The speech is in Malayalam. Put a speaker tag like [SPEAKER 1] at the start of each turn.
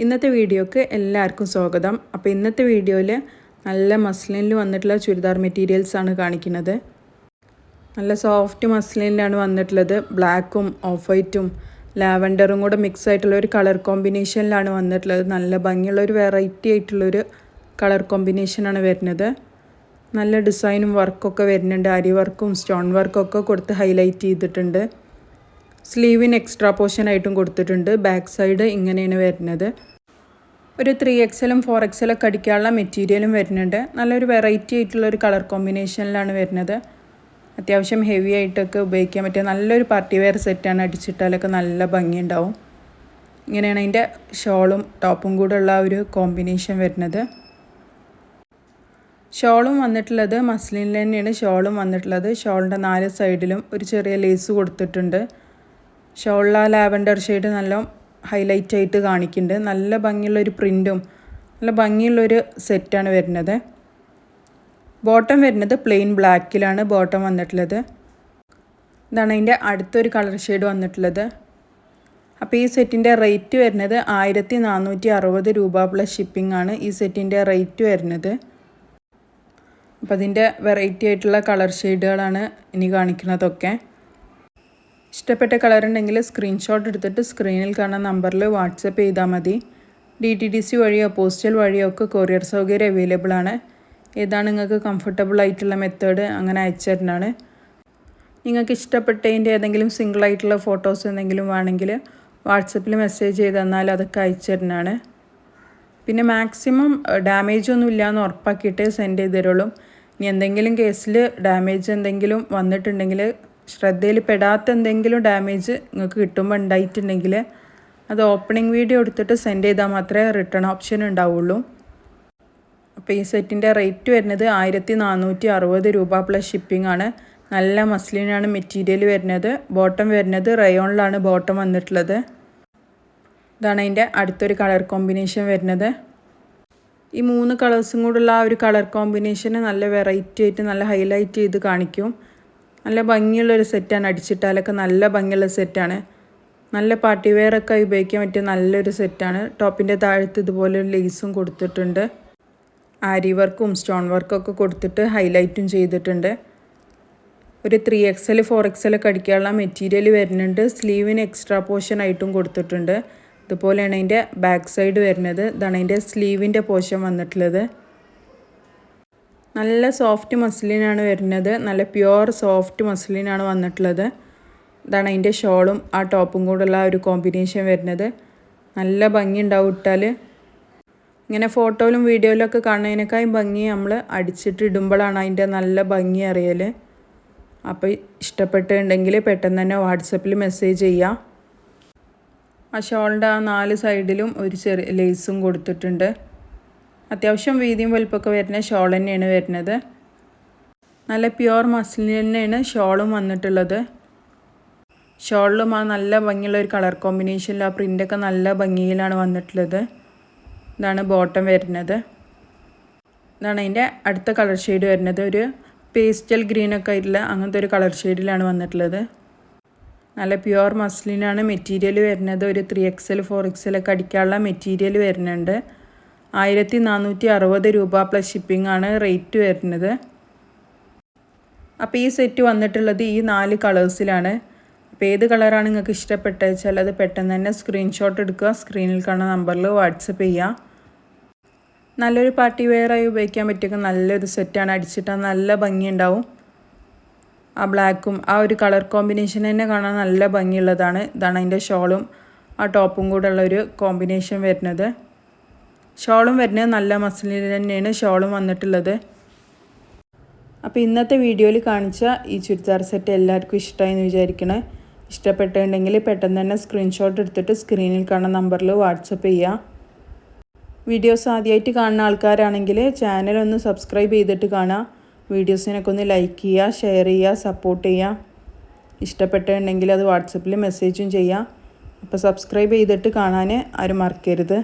[SPEAKER 1] ഇന്നത്തെ വീഡിയോക്ക് എല്ലാവർക്കും സ്വാഗതം. അപ്പോൾ ഇന്നത്തെ വീഡിയോയിൽ നല്ല മസ്ലിനിൽ വന്നിട്ടുള്ള ചുരിദാർ മെറ്റീരിയൽസ് ആണ് കാണിക്കുന്നത്. നല്ല സോഫ്റ്റ് മസ്ലിനിലാണ് വന്നിട്ടുള്ളത്. ബ്ലാക്കും ഓഫ് വൈറ്റും ലാവൻഡറും കൂടെ മിക്സ് ആയിട്ടുള്ള ഒരു കളർ കോമ്പിനേഷനിലാണ് വന്നിട്ടുള്ളത്. നല്ല ഭംഗിയുള്ള ഒരു വെറൈറ്റി ആയിട്ടുള്ളൊരു കളർ കോമ്പിനേഷനാണ് വരുന്നത്. നല്ല ഡിസൈനും വർക്കൊക്കെ വരുന്നുണ്ട്. അരി വർക്കും സ്റ്റോൺ വർക്കൊക്കെ കൊടുത്ത് ഹൈലൈറ്റ് ചെയ്തിട്ടുണ്ട്. സ്ലീവിന് എക്സ്ട്രാ പോർഷനായിട്ടും കൊടുത്തിട്ടുണ്ട്. ബാക്ക് സൈഡ് ഇങ്ങനെയാണ് വരുന്നത്. ഒരു 3XLും 4XLൊക്കെ അടിക്കാനുള്ള മെറ്റീരിയലും വരുന്നുണ്ട്. നല്ലൊരു വെറൈറ്റി ആയിട്ടുള്ളൊരു കളർ കോമ്പിനേഷനിലാണ് വരുന്നത്. അത്യാവശ്യം ഹെവി ആയിട്ടൊക്കെ ഉപയോഗിക്കാൻ പറ്റിയ നല്ലൊരു പാർട്ടി വെയർ സെറ്റാണ്. അടിച്ചിട്ടാലൊക്കെ നല്ല ഭംഗിയുണ്ടാവും. ഇങ്ങനെയാണ് അതിൻ്റെ ഷോളും ടോപ്പും കൂടെ ഉള്ള ഒരു കോമ്പിനേഷൻ വരുന്നത്. ഷോളും വന്നിട്ടുള്ളത് മസ്ലിനിൽ തന്നെയാണ് ഷോളും വന്നിട്ടുള്ളത്. ഷോളിൻ്റെ 4 സൈഡിലും ഒരു ചെറിയ ലേസ് കൊടുത്തിട്ടുണ്ട്. ഷോളിൽ ആ ലാവൻഡർ ഷെയ്ഡ് നല്ല ഹൈലൈറ്റ് ആയിട്ട് കാണിക്കുന്നുണ്ട്. നല്ല ഭംഗിയുള്ളൊരു പ്രിൻറ്റും നല്ല ഭംഗിയുള്ളൊരു സെറ്റാണ് വരുന്നത്. ബോട്ടം വരുന്നത് പ്ലെയിൻ ബ്ലാക്കിലാണ് ബോട്ടം വന്നിട്ടുള്ളത്. ഇതാണ് അതിൻ്റെ അടുത്തൊരു കളർ ഷെയ്ഡ് വന്നിട്ടുള്ളത്. അപ്പോൾ ഈ സെറ്റിൻ്റെ റേറ്റ് വരുന്നത് 1460 രൂപ പ്ലസ് ഷിപ്പിംഗ് ആണ് ഈ സെറ്റിൻ്റെ റേറ്റ് വരുന്നത്. അപ്പോൾ അതിൻ്റെ വെറൈറ്റി ആയിട്ടുള്ള കളർ ഷെയ്ഡുകളാണ് ഇനി കാണിക്കുന്നതൊക്കെ. ഇഷ്ടപ്പെട്ട കളർ ഉണ്ടെങ്കിൽ സ്ക്രീൻഷോട്ട് എടുത്തിട്ട് സ്ക്രീനിൽ കാണുന്ന നമ്പറിൽ വാട്സപ്പ് ചെയ്താൽ മതി. DTDC വഴിയോ പോസ്റ്റൽ വഴിയോ ഒക്കെ കൊറിയർ സൗകര്യം അവൈലബിൾ ആണ്. ഏതാണ് നിങ്ങൾക്ക് കംഫർട്ടബിൾ ആയിട്ടുള്ള മെത്തേഡ് അങ്ങനെ അയച്ചു തരുന്നതാണ്. നിങ്ങൾക്ക് ഇഷ്ടപ്പെട്ടതിൻ്റെ ഏതെങ്കിലും സിംഗിളായിട്ടുള്ള ഫോട്ടോസ് എന്തെങ്കിലും വേണമെങ്കിൽ വാട്സപ്പിൽ മെസ്സേജ് ചെയ്ത് തന്നാൽ അതൊക്കെ അയച്ചു തരുന്നതാണ്. പിന്നെ മാക്സിമം ഡാമേജ് ഒന്നും ഇല്ലയെന്ന് ഉറപ്പാക്കിയിട്ടേ സെൻഡ് ചെയ്ത് തരുള്ളൂ. ഇനി എന്തെങ്കിലും കേസിൽ ഡാമേജ് എന്തെങ്കിലും വന്നിട്ടുണ്ടെങ്കിൽ ശ്രദ്ധയിൽ പെടാത്ത എന്തെങ്കിലും ഡാമേജ് നിങ്ങൾക്ക് കിട്ടുമ്പോൾ ഉണ്ടായിട്ടുണ്ടെങ്കിൽ അത് ഓപ്പണിംഗ് വീഡിയോ എടുത്തിട്ട് സെൻഡ് ചെയ്താൽ മാത്രമേ റിട്ടേൺ ഓപ്ഷൻ ഉണ്ടാവുള്ളൂ. അപ്പോൾ ഈ സെറ്റിൻ്റെ റേറ്റ് വരുന്നത് 1460 രൂപ പ്ലസ് ഷിപ്പിംഗ് ആണ്. നല്ല മസ്ലിനാണ് മെറ്റീരിയൽ വരുന്നത്. ബോട്ടം വരുന്നത് റയോണിലാണ് ബോട്ടം വന്നിട്ടുള്ളത്. ഇതാണ് അതിൻ്റെ അടുത്തൊരു കളർ കോമ്പിനേഷൻ വരുന്നത്. ഈ 3 കളേഴ്സും കൂടെയുള്ള ആ ഒരു കളർ കോമ്പിനേഷന് നല്ല വെറൈറ്റി ആയിട്ട് നല്ല ഹൈലൈറ്റ് ചെയ്ത് കാണിക്കും. നല്ല ഭംഗിയുള്ളൊരു സെറ്റാണ്. അടിച്ചിട്ടാലൊക്കെ നല്ല ഭംഗിയുള്ള സെറ്റാണ്. നല്ല പാർട്ടി വെയറൊക്കെ ഉപയോഗിക്കാൻ പറ്റിയ നല്ലൊരു സെറ്റാണ്. ടോപ്പിൻ്റെ താഴത്ത് ഇതുപോലെ ഒരു ലേസും കൊടുത്തിട്ടുണ്ട്. ആരി വർക്കും സ്റ്റോൺ വർക്കൊക്കെ കൊടുത്തിട്ട് ഹൈലൈറ്റും ചെയ്തിട്ടുണ്ട്. ഒരു 3XL 4XLൊക്കെ അടിക്കാനുള്ള മെറ്റീരിയൽ വരുന്നുണ്ട്. സ്ലീവിന് എക്സ്ട്രാ പോർഷൻ ആയിട്ടും കൊടുത്തിട്ടുണ്ട്. ഇതുപോലെയാണ് അതിൻ്റെ ബാക്ക് സൈഡ് വരുന്നത്. ഇതാണ് അതിൻ്റെ സ്ലീവിൻ്റെ പോർഷൻ വന്നിട്ടുള്ളത്. നല്ല സോഫ്റ്റ് മസ്ലിനാണ് വരുന്നത്. നല്ല പ്യുവർ സോഫ്റ്റ് മസ്ലിനാണ് വന്നിട്ടുള്ളത്. ഇതാണ് അതിൻ്റെ ഷോളും ആ ടോപ്പും കൂടെയുള്ള ഒരു കോമ്പിനേഷൻ വരുന്നത്. നല്ല ഭംഗി ഉണ്ടാവും ഇട്ടാൽ. ഇങ്ങനെ ഫോട്ടോയിലും വീഡിയോയിലൊക്കെ കാണുന്നതിനേക്കാളും ഭംഗി നമ്മൾ അടിച്ചിട്ട് ഇടുമ്പോഴാണ് അതിൻ്റെ നല്ല ഭംഗി അറിയൽ. അപ്പോൾ ഇഷ്ടപ്പെട്ടിട്ടുണ്ടെങ്കിൽ പെട്ടെന്ന് തന്നെ വാട്സപ്പിൽ മെസ്സേജ് ചെയ്യുക. ആ ഷോളിൻ്റെ ആ 4 സൈഡിലും ഒരു ചെറിയ ലേസും കൊടുത്തിട്ടുണ്ട്. അത്യാവശ്യം വീതിയും വലുപ്പമൊക്കെ വരുന്ന ഷോൾ തന്നെയാണ് വരുന്നത്. നല്ല പ്യുവർ മസ്ലിൻ തന്നെയാണ് ഷോളും വന്നിട്ടുള്ളത്. ഷോളിലും ആ നല്ല ഭംഗിയുള്ള ഒരു കളർ കോമ്പിനേഷനിൽ ആ പ്രിൻ്റൊക്കെ നല്ല ഭംഗിയിലാണ് വന്നിട്ടുള്ളത്. ഇതാണ് ബോട്ടം വരുന്നത്. ഇതാണ് അതിൻ്റെ അടുത്ത കളർ ഷെയ്ഡ് വരുന്നത്. ഒരു പേസ്റ്റൽ ഗ്രീനൊക്കെ ആയിട്ടുള്ള അങ്ങനത്തെ ഒരു കളർ ഷെയ്ഡിലാണ് വന്നിട്ടുള്ളത്. നല്ല പ്യുവർ മസ്ലിനാണ് മെറ്റീരിയൽ വരുന്നത്. ഒരു 3XL 4XLൊക്കെ അടിക്കാനുള്ള മെറ്റീരിയൽ വരുന്നുണ്ട്. 1460 രൂപ പ്ലസ് ഷിപ്പിംഗ് ആണ് റേറ്റ് വരുന്നത്. അപ്പോൾ ഈ സെറ്റ് വന്നിട്ടുള്ളത് ഈ 4 കളേഴ്സിലാണ്. അപ്പോൾ ഏത് കളറാണ് നിങ്ങൾക്ക് ഇഷ്ടപ്പെട്ടത് വെച്ചാൽ അത് പെട്ടെന്ന് തന്നെ സ്ക്രീൻഷോട്ട് എടുക്കുക. സ്ക്രീനിൽ കാണുന്ന നമ്പറിൽ വാട്സപ്പ് ചെയ്യുക. നല്ലൊരു പാർട്ടി വെയറായി ഉപയോഗിക്കാൻ പറ്റിയ നല്ലൊരു സെറ്റാണ്. അടിച്ചിട്ടാൽ നല്ല ഭംഗിയുണ്ടാവും. ആ ബ്ലാക്കും ആ ഒരു കളർ കോമ്പിനേഷൻ തന്നെ കാണാൻ നല്ല ഭംഗിയുള്ളതാണ്. ഇതാണ് അതിൻ്റെ ഷോളും ആ ടോപ്പും കൂടെ ഉള്ളൊരു കോമ്പിനേഷൻ വരുന്നത്. ഷോളും വരുന്നത് നല്ല മസ്ലിനിൽ തന്നെയാണ് ഷോളും വന്നിട്ടുള്ളത്. അപ്പോൾ ഇന്നത്തെ വീഡിയോയിൽ കാണിച്ച ഈ ചുരിദാർ സെറ്റ് എല്ലാവർക്കും ഇഷ്ടമായെന്ന് വിചാരിക്കണേ. ഇഷ്ടപ്പെട്ടിട്ടുണ്ടെങ്കിൽ പെട്ടെന്ന് തന്നെ സ്ക്രീൻഷോട്ട് എടുത്തിട്ട് സ്ക്രീനിൽ കാണുന്ന നമ്പറിൽ വാട്സപ്പ് ചെയ്യുക. വീഡിയോസ് ആദ്യമായിട്ട് കാണുന്ന ആൾക്കാരാണെങ്കിൽ ചാനലൊന്ന് സബ്സ്ക്രൈബ് ചെയ്തിട്ട് കാണുക. വീഡിയോസിനൊക്കെ ഒന്ന് ലൈക്ക് ചെയ്യുക, ഷെയർ ചെയ്യുക, സപ്പോർട്ട് ചെയ്യുക. ഇഷ്ടപ്പെട്ടിട്ടുണ്ടെങ്കിൽ അത് വാട്സപ്പിൽ മെസ്സേജും ചെയ്യുക. അപ്പോൾ സബ്സ്ക്രൈബ് ചെയ്തിട്ട് കാണാൻ ആരും മറക്കരുത്.